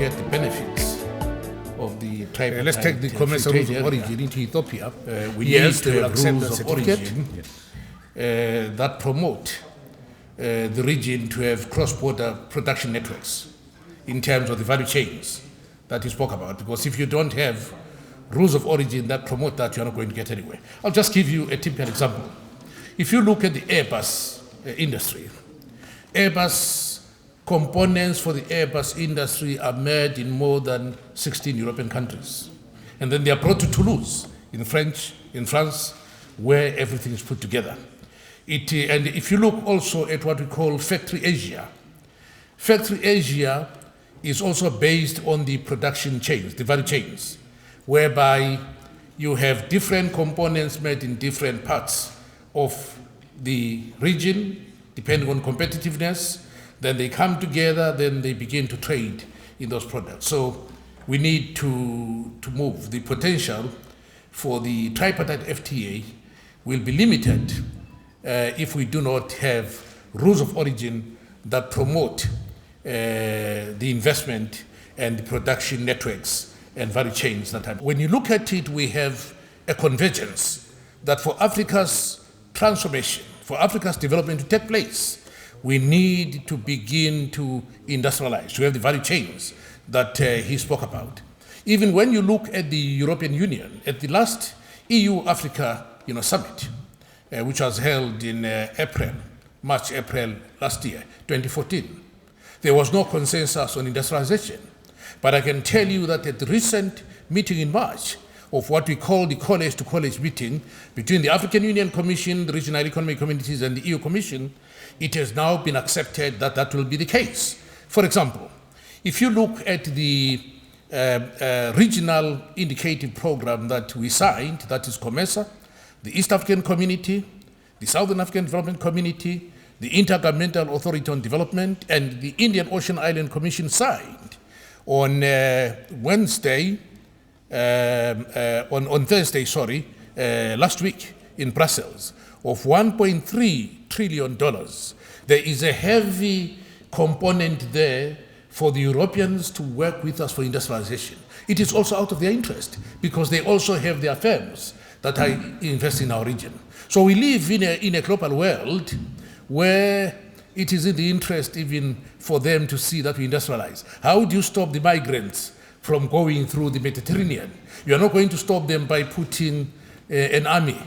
at the benefits of the tripartite, let's take the commercial rules of origin into Ethiopia. We Yes, need they to will have accept the rules of certificate. origin that promote the region to have cross-border production networks in terms of the value chains that you spoke about. Because if you don't have rules of origin that promote that, you're not going to get anywhere. I'll just give you a typical example. If you look at the Airbus industry, Airbus components for the Airbus industry are made in more than 16 European countries. And then they are brought to Toulouse in France, where everything is put together. And if you look also at what we call Factory Asia is also based on the production chains, the value chains, whereby you have different components made in different parts of the region, depending on competitiveness. Then they come together, then they begin to trade in those products. So we need to move. The potential for the tripartite FTA will be limited if we do not have rules of origin that promote the investment and the production networks and value chains that happen. When you look at it, we have a convergence that for Africa's transformation, for Africa's development to take place, we need to begin to industrialize, to have the value chains that he spoke about. Even when you look at the European Union, at the last EU-Africa summit, which was held in March-April last year, 2014, there was no consensus on industrialization. But I can tell you that at the recent meeting in March of what we call the college-to-college meeting between the African Union Commission, the Regional Economic Communities, and the EU Commission, it has now been accepted that that will be the case. For example, if you look at the regional indicative program that we signed, that is COMESA, the East African Community, the Southern African Development Community, the Intergovernmental Authority on Development, and the Indian Ocean Island Commission signed on Thursday, last week in Brussels, of $1.3 trillion. There is a heavy component there for the Europeans to work with us for industrialization. It is also out of their interest because they also have their firms that are invest in our region. So we live in a global world where it is in the interest even for them to see that we industrialize. How do you stop the migrants from going through the Mediterranean? You are not going to stop them by putting an army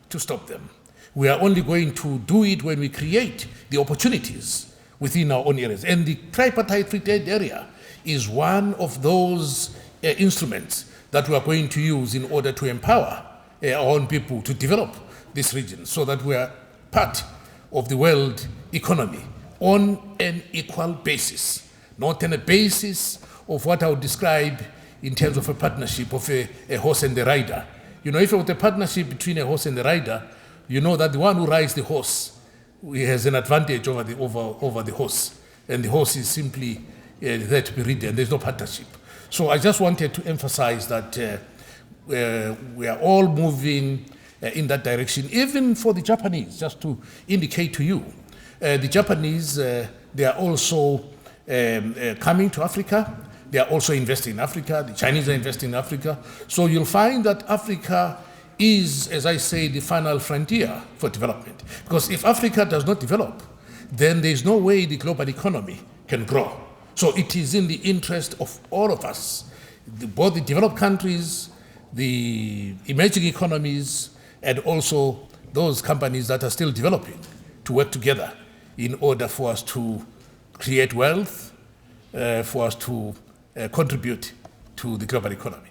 to stop them. We are only going to do it when we create the opportunities within our own areas. And the tripartite free trade area is one of those instruments that we are going to use in order to empower our own people to develop this region so that we are part of the world economy on an equal basis, not on a basis of what I would describe in terms of a partnership of a horse and the rider. If it was a partnership between a horse and the rider, you know that the one who rides the horse has an advantage over the horse, and the horse is simply there to be ridden. There's no partnership. So I just wanted to emphasize that we are all moving in that direction, even for the Japanese, just to indicate to you. The Japanese, they are also coming to Africa. They are also investing in Africa. The Chinese are investing in Africa. So you'll find that Africa is, as I say, the final frontier for development. Because if Africa does not develop, then there's no way the global economy can grow. So it is in the interest of all of us, both the developed countries, the emerging economies, and also those companies that are still developing, to work together in order for us to create wealth, for us to contribute to the global economy.